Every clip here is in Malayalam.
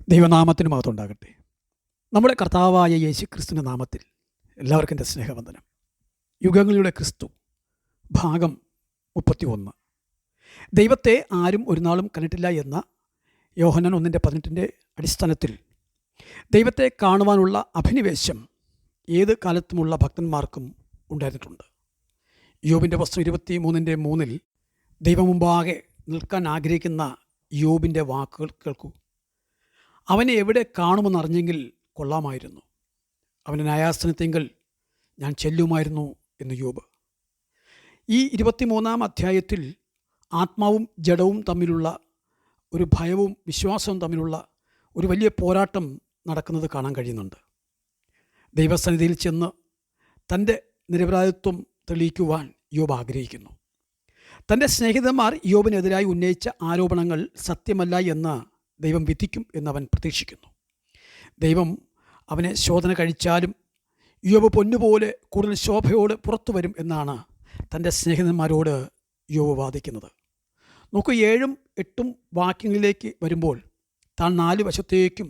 ദൈവനാമത്തിന് മഹത്വം ഉണ്ടാകട്ടെ. നമ്മുടെ കർത്താവായ യേശുക്രിസ്തുവിൻ്റെ നാമത്തിൽ എല്ലാവർക്കും എൻ്റെ സ്നേഹവന്ദനം. യുഗങ്ങളുടെ ക്രിസ്തു ഭാഗം 31. ദൈവത്തെ ആരും ഒരു നാളും കണ്ടിട്ടില്ല എന്ന യോഹന്നാൻ 1:18 അടിസ്ഥാനത്തിൽ ദൈവത്തെ കാണുവാനുള്ള അഭിനിവേശം ഏത് കാലത്തുമുള്ള ഭക്തന്മാർക്കും ഉണ്ടായിരുന്നിട്ടുണ്ട്. യോബിൻ്റെ പുസ്തകം 23:3 ദൈവം മുമ്പാകെ നിൽക്കാൻ ആഗ്രഹിക്കുന്ന യോബിൻ്റെ വാക്കുകൾ കേൾക്കൂ. അവനെ എവിടെ കാണുമെന്നറിഞ്ഞെങ്കിൽ കൊള്ളാമായിരുന്നു, അവൻ്റെ ന്യായാസനത്തെങ്കിൽ ഞാൻ ചെല്ലുമായിരുന്നു എന്ന് യോബ്. ഈ 23-ാം അധ്യായത്തിൽ ആത്മാവും ജഡവും തമ്മിലുള്ള ഒരു ഭയവും വിശ്വാസവും തമ്മിലുള്ള ഒരു വലിയ പോരാട്ടം നടക്കുന്നത് കാണാൻ കഴിയുന്നുണ്ട്. ദൈവസന്നിധിയിൽ ചെന്ന് തൻ്റെ നിരപരാധിത്വം തെളിയിക്കുവാൻ യോബ് ആഗ്രഹിക്കുന്നു. തൻ്റെ സ്നേഹിതന്മാർ യോബിനെതിരായി ഉന്നയിച്ച ആരോപണങ്ങൾ സത്യമല്ല എന്ന് ദൈവം വിധിക്കും എന്നവൻ പ്രതീക്ഷിക്കുന്നു. ദൈവം അവനെ ശോധന കഴിച്ചാലും യോബ് പൊന്നുപോലെ കൂടുതൽ ശോഭയോടെ പുറത്തു വരും എന്നാണ് തൻ്റെ സ്നേഹിതന്മാരോട് യോബ് വാദിക്കുന്നത്. നോക്കൂ, 7ഉം 8ഉം വാക്യങ്ങളിലേക്ക് വരുമ്പോൾ താൻ 4 വശത്തേക്കും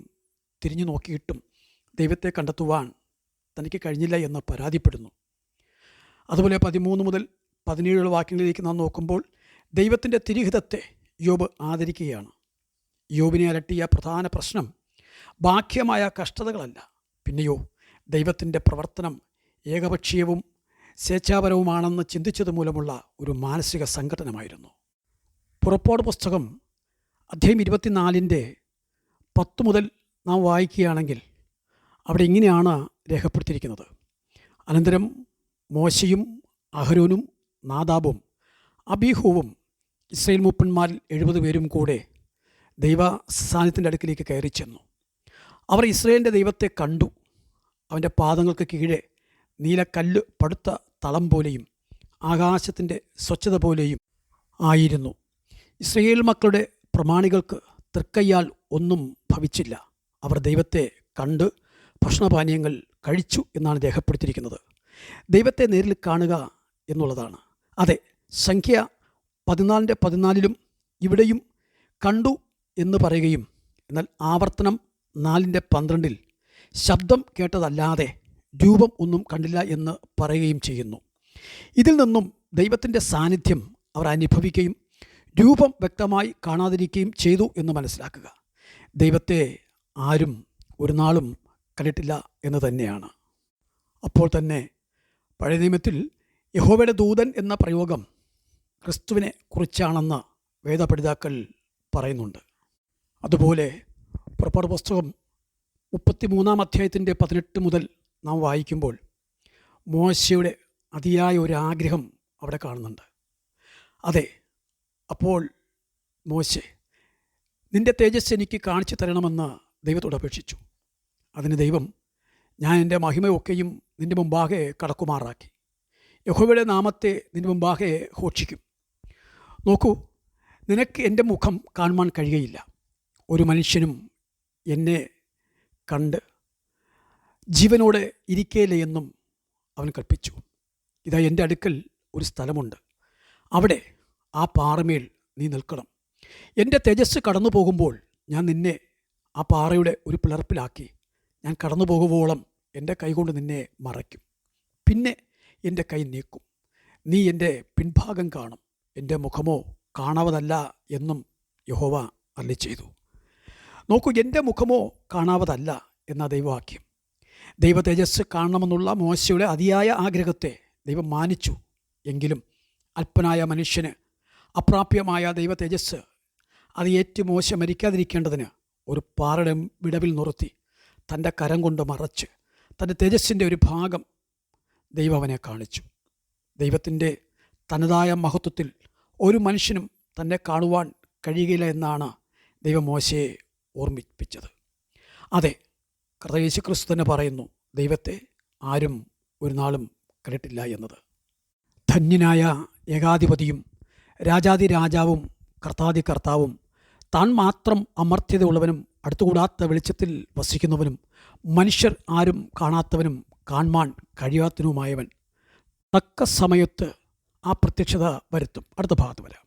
തിരിഞ്ഞു നോക്കിയിട്ടും ദൈവത്തെ കണ്ടെത്തുവാൻ തനിക്ക് കഴിഞ്ഞില്ല എന്ന് പരാതിപ്പെടുന്നു. അതുപോലെ 13 മുതൽ 17 വാക്യങ്ങളിലേക്ക് നാം നോക്കുമ്പോൾ ദൈവത്തിൻ്റെ തിരുഹിതത്തെ യോബ് ആദരിക്കുകയാണ്. യോബിനെ അലട്ടിയ പ്രധാന പ്രശ്നം ബാഹ്യമായ കഷ്ടതകളല്ല, പിന്നെയോ ദൈവത്തിൻ്റെ പ്രവർത്തനം ഏകപക്ഷീയവും സ്വേച്ഛാപരവുമാണെന്ന് ചിന്തിച്ചത് മൂലമുള്ള ഒരു മാനസിക സംഘടനമായിരുന്നു. പുറപ്പാട് പുസ്തകം അധ്യായം 24:10 മുതൽ നാം വായിക്കുകയാണെങ്കിൽ അവിടെ ഇങ്ങനെയാണ് രേഖപ്പെടുത്തിയിരിക്കുന്നത്. അനന്തരം മോശയും അഹരോനും നാദാബും അബീഹൂവും ഇസ്രായേൽ മൂപ്പന്മാരിൽ 70 പേരും കൂടെ ദൈവ സാന്നിധ്യത്തിൻ്റെ അടുക്കിലേക്ക് കയറി ചെന്നു. അവർ ഇസ്രായേലിൻ്റെ ദൈവത്തെ കണ്ടു. അവൻ്റെ പാദങ്ങൾക്ക് കീഴെ നീലക്കല്ല് പടുത്ത തളം പോലെയും ആകാശത്തിൻ്റെ സ്വച്ഛത പോലെയും ആയിരുന്നു. ഇസ്രായേൽ മക്കളുടെ പ്രമാണികൾക്ക് തൃക്കയ്യാൽ ഒന്നും ഭവിച്ചില്ല. അവർ ദൈവത്തെ കണ്ട് ഭക്ഷണപാനീയങ്ങൾ കഴിച്ചു എന്നാണ് രേഖപ്പെടുത്തിയിരിക്കുന്നത്. ദൈവത്തെ നേരിൽ കാണുക എന്നുള്ളതാണ്. അതെ, സംഖ്യ 14:14 ഇവിടെയും കണ്ടു എന്ന് പറയുകയും എന്നാൽ ആവർത്തനം 4:12 ശബ്ദം കേട്ടതല്ലാതെ രൂപം ഒന്നും കണ്ടില്ല എന്ന് പറയുകയും ചെയ്യുന്നു. ഇതിൽ നിന്നും ദൈവത്തിൻ്റെ സാന്നിധ്യം അവർ അനുഭവിക്കുകയും രൂപം വ്യക്തമായി കാണാതിരിക്കുകയും ചെയ്തു എന്ന് മനസ്സിലാക്കുക. ദൈവത്തെ ആരും ഒരു നാളും കണ്ടിട്ടില്ല എന്ന് തന്നെയാണ്. അപ്പോൾ തന്നെ പഴയ നിയമത്തിൽ യഹോവയുടെ ദൂതൻ എന്ന പ്രയോഗം ക്രിസ്തുവിനെ കുറിച്ചാണെന്ന് വേദപണ്ഡിതാക്കൾ പറയുന്നുണ്ട്. അതുപോലെ പുറപ്പാട് പുസ്തകം 33-ാം അധ്യായത്തിൻ്റെ 18 മുതൽ നാം വായിക്കുമ്പോൾ മോശയുടെ അതിയായ ഒരു ആഗ്രഹം അവിടെ കാണുന്നുണ്ട്. അതെ, അപ്പോൾ മോശെ, നിൻ്റെ തേജസ് എനിക്ക് കാണിച്ചു തരണമെന്ന് ദൈവത്തോട് അപേക്ഷിച്ചു. അതിന് ദൈവം, ഞാൻ എൻ്റെ മഹിമയൊക്കെയും നിൻ്റെ മുമ്പാകെ കടക്കുമാറാക്കി യഹോവയുടെ നാമത്തെ നിൻ്റെ മുമ്പാകെ ഘോഷിക്കും. നോക്കൂ, നിനക്ക് എൻ്റെ മുഖം കാണുവാൻ കഴിയുകയില്ല, ഒരു മനുഷ്യനും എന്നെ കണ്ട് ജീവനോടെ ഇരിക്കേലേ എന്നും അവൻ കൽപ്പിച്ചു. ഇതാ എൻ്റെ അടുക്കൽ ഒരു സ്ഥലമുണ്ട്, അവിടെ ആ പാറമേൽ നീ നിൽക്കണം. എൻ്റെ തേജസ് കടന്നു പോകുമ്പോൾ ഞാൻ നിന്നെ ആ പാറയുടെ ഒരു പിളർപ്പിലാക്കി ഞാൻ കടന്നു പോകുവോളം എൻ്റെ കൈകൊണ്ട് നിന്നെ മറയ്ക്കും. പിന്നെ എൻ്റെ കൈ നീക്കും, നീ എൻ്റെ പിൻഭാഗം കാണും, എൻ്റെ മുഖമോ കാണാവതല്ല എന്നും യഹോവ അരുളിച്ചെയ്തു. നോക്കൂ, എൻ്റെ മുഖമോ കാണാവതല്ല എന്ന ദൈവവാക്യം ദൈവ തേജസ് കാണണമെന്നുള്ള മോശയുടെ അതിയായ ആഗ്രഹത്തെ ദൈവം മാനിച്ചു. എങ്കിലും അല്പനായ മനുഷ്യന് അപ്രാപ്യമായ ദൈവ തേജസ് അത് ഏറ്റ് മോശ മരിക്കാതിരിക്കേണ്ടതിന് ഒരു പാറയുടെ വിടവിൽ നിർത്തി തൻ്റെ കരം കൊണ്ട് മറച്ച് തൻ്റെ തേജസ്സിൻ്റെ ഒരു ഭാഗം ദൈവം അവനെ കാണിച്ചു. ദൈവത്തിൻ്റെ തനതായ മഹത്വത്തിൽ ഒരു മനുഷ്യനും തന്നെ കാണുവാൻ കഴിയുകയില്ല എന്നാണ് ദൈവം മോശയെ ഓർമ്മിപ്പിച്ചത്. അതെ, കർത്താവ് യേശുക്രിസ്തു തന്നെ പറയുന്നു, ദൈവത്തെ ആരും ഒരു നാളും കണ്ടിട്ടില്ല എന്നത്. ധന്യനായ ഏകാധിപതിയും രാജാതി രാജാവും കർത്താതി കർത്താവും താൻ മാത്രം അമർത്യതയുള്ളവനും അടുത്തുകൂടാത്ത വെളിച്ചത്തിൽ വസിക്കുന്നവനും മനുഷ്യർ ആരും കാണാത്തവനും കാണാൻ കഴിയാത്തവനുമായവൻ തക്ക സമയത്ത് ആ പ്രത്യക്ഷത വരുത്തും. അടുത്ത ഭാഗത്ത് വരാം.